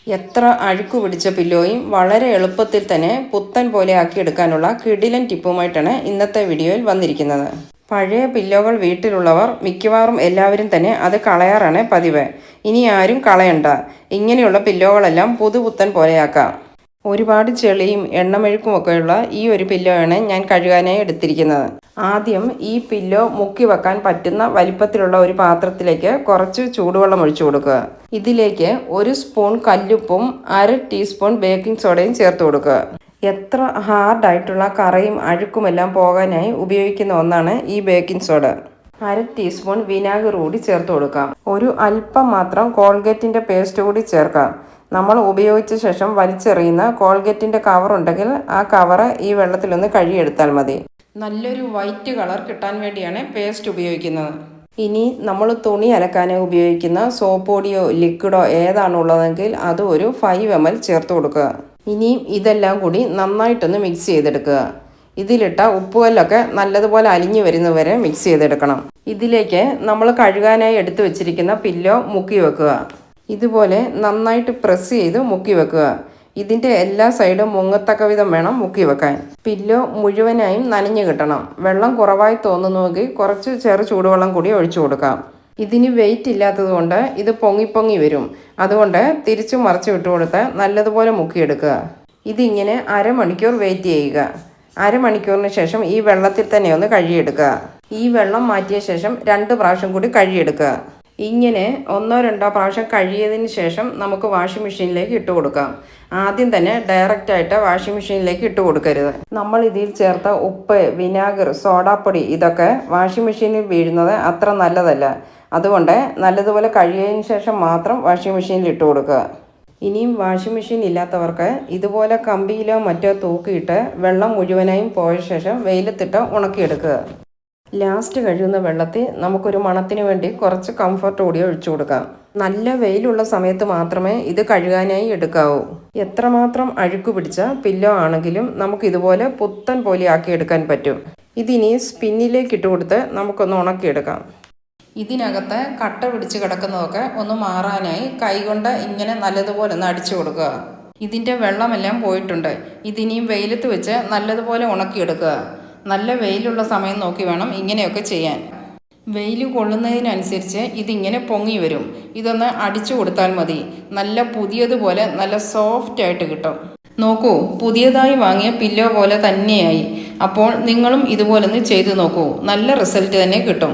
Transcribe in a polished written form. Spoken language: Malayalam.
എത്ര അഴുക്കു പിടിച്ച പില്ലോയും വളരെ എളുപ്പത്തിൽ തന്നെ പുത്തൻ പോലെ ആക്കിയെടുക്കാനുള്ള കിടിലൻ ടിപ്പുമായിട്ടാണ് ഇന്നത്തെ വീഡിയോയിൽ വന്നിരിക്കുന്നത്. പഴയ പില്ലോകൾ വീട്ടിലുള്ളവർ മിക്കവാറും എല്ലാവരും തന്നെ അത് കളയാറാണ് പതിവ്. ഇനി ആരും കളയണ്ട, ഇങ്ങനെയുള്ള പില്ലോകളെല്ലാം പുതുപുത്തൻ പോലെയാക്കാം. ഒരുപാട് ചെളിയും എണ്ണമെഴുക്കുമൊക്കെയുള്ള ഈ ഒരു പില്ലോയാണ് ഞാൻ കഴുകാനായി എടുത്തിരിക്കുന്നത്. ആദ്യം ഈ പില്ലോ മുക്കി വെക്കാൻ പറ്റുന്ന വലിപ്പത്തിലുള്ള ഒരു പാത്രത്തിലേക്ക് കുറച്ച് ചൂടുവെള്ളം ഒഴിച്ചു കൊടുക്കുക. ഇതിലേക്ക് 1 സ്പൂൺ കല്ലുപ്പും 1/2 ടീസ്പൂൺ ബേക്കിംഗ് സോഡയും ചേർത്ത് കൊടുക്കുക. എത്ര ഹാർഡായിട്ടുള്ള കറയും അഴുക്കുമെല്ലാം പോകാനായി ഉപയോഗിക്കുന്ന ഒന്നാണ് ഈ ബേക്കിംഗ് സോഡ. 1/2 ടീസ്പൂൺ വിനാഗിർ കൂടി ചേർത്ത് കൊടുക്കാം. ഒരു അല്പം മാത്രം കോൾഗേറ്റിൻ്റെ പേസ്റ്റ് കൂടി ചേർക്കാം. നമ്മൾ ഉപയോഗിച്ച ശേഷം വലിച്ചെറിയുന്ന കോൾഗേറ്റിൻ്റെ കവർ ഉണ്ടെങ്കിൽ ആ കവറ് ഈ വെള്ളത്തിലൊന്ന് കഴുകിയെടുത്താൽ മതി. നല്ലൊരു വൈറ്റ് കളർ കിട്ടാൻ വേണ്ടിയാണ് പേസ്റ്റ് ഉപയോഗിക്കുന്നത്. ഇനി നമ്മൾ തുണി അലക്കാനായി ഉപയോഗിക്കുന്ന സോപ്പ് പൊടിയോ ലിക്വിഡോ ഏതാണുള്ളതെങ്കിൽ അത് ഒരു 5 ml ചേർത്ത് കൊടുക്കുക. ഇനിയും ഇതെല്ലാം കൂടി നന്നായിട്ടൊന്ന് മിക്സ് ചെയ്തെടുക്കുക. ഇതിലിട്ട ഉപ്പുകല്ലൊക്കെ നല്ലതുപോലെ അലിഞ്ഞു വരുന്നവരെ മിക്സ് ചെയ്തെടുക്കണം. ഇതിലേക്ക് നമ്മൾ കഴുകാനായി എടുത്തു വെച്ചിരിക്കുന്ന പില്ലോ മുക്കി വെക്കുക. ഇതുപോലെ നന്നായിട്ട് പ്രസ് ചെയ്ത് മുക്കി വെക്കുക. ഇതിൻ്റെ എല്ലാ സൈഡും മുങ്ങത്തക്ക വിധം വേണം മുക്കി വെക്കാൻ. പില്ലോ മുഴുവനായും നനഞ്ഞു കിട്ടണം. വെള്ളം കുറവായി തോന്നുന്നുവെങ്കിൽ കുറച്ച് ചെറു ചൂടുവെള്ളം കൂടി ഒഴിച്ചു കൊടുക്കാം. ഇതിന് വെയിറ്റ് ഇല്ലാത്തത് കൊണ്ട് ഇത് പൊങ്ങി വരും. അതുകൊണ്ട് തിരിച്ചു മറിച്ച് വിട്ടു കൊടുത്ത് നല്ലതുപോലെ മുക്കിയെടുക്കുക. ഇതിങ്ങനെ അരമണിക്കൂർ വെയിറ്റ് ചെയ്യുക. അരമണിക്കൂറിന് ശേഷം ഈ വെള്ളത്തിൽ തന്നെ ഒന്ന് കഴുകിയെടുക്കുക. ഈ വെള്ളം മാറ്റിയ ശേഷം 2 പ്രാവശ്യം കൂടി കഴുകിയെടുക്കുക. ഇങ്ങനെ 1-2 പ്രാവശ്യം കഴുകിയതിന് ശേഷം നമുക്ക് വാഷിംഗ് മെഷീനിലേക്ക് ഇട്ട് കൊടുക്കാം. ആദ്യം തന്നെ ഡയറക്റ്റായിട്ട് വാഷിംഗ് മെഷീനിലേക്ക് ഇട്ട് കൊടുക്കരുത്. നമ്മൾ ഇതിൽ ചേർത്ത ഉപ്പ്, വിനാഗിർ, സോഡാപ്പൊടി ഇതൊക്കെ വാഷിംഗ് മെഷീനിൽ വീഴുന്നത് അത്ര നല്ലതല്ല. അതുകൊണ്ട് നല്ലതുപോലെ കഴുകിയതിന് ശേഷം മാത്രം വാഷിംഗ് മെഷീനിൽ ഇട്ട് കൊടുക്കുക. ഇനിയും വാഷിംഗ് മെഷീൻ ഇല്ലാത്തവർക്ക് ഇതുപോലെ കമ്പിയിലോ മറ്റോ തൂക്കിയിട്ട് വെള്ളം മുഴുവനായും പോയ ശേഷം വെയിലത്തിട്ട് ഉണക്കിയെടുക്കുക. ലാസ്റ്റ് കഴുകുന്ന വെള്ളത്തിൽ നമുക്കൊരു മണത്തിന് വേണ്ടി കുറച്ച് കംഫർട്ട് കൂടി ഒഴിച്ചു കൊടുക്കാം. നല്ല വെയിലുള്ള സമയത്ത് മാത്രമേ ഇത് കഴുകാനായി എടുക്കാവൂ. എത്രമാത്രം അഴുക്ക് പിടിച്ച പില്ലോ ആണെങ്കിലും നമുക്ക് ഇതുപോലെ പുത്തൻ പോലെ ആക്കിയെടുക്കാൻ പറ്റും. ഇതിനി സ്പിന്നിലേക്ക് ഇട്ട് കൊടുത്ത് നമുക്കൊന്ന് ഉണക്കിയെടുക്കാം. ഇതിനകത്ത് കട്ട പിടിച്ച് കിടക്കുന്നതൊക്കെ ഒന്ന് മാറാനായി കൈകൊണ്ട് ഇങ്ങനെ നല്ലതുപോലെ ഒന്ന് അടിച്ചു കൊടുക്കുക. ഇതിൻ്റെ വെള്ളമെല്ലാം പോയിട്ടുണ്ട്. ഇതിനിയും വെയിലത്ത് വെച്ച് നല്ലതുപോലെ ഉണക്കിയെടുക്കുക. നല്ല വെയിലുള്ള സമയം നോക്കി വേണം ഇങ്ങനെയൊക്കെ ചെയ്യാൻ. വെയിൽ കൊള്ളുന്നതിനനുസരിച്ച് ഇതിങ്ങനെ പൊങ്ങി വരും. ഇതൊന്ന് അടിച്ചു കൊടുത്താൽ മതി. നല്ല പുതിയതുപോലെ നല്ല സോഫ്റ്റ് ആയിട്ട് കിട്ടും. നോക്കൂ, പുതിയതായി വാങ്ങിയ പില്ലോ പോലെ തന്നെയായി. അപ്പോൾ നിങ്ങളും ഇതുപോലൊന്ന് ചെയ്തു നോക്കൂ. നല്ല റിസൾട്ട് തന്നെ കിട്ടും.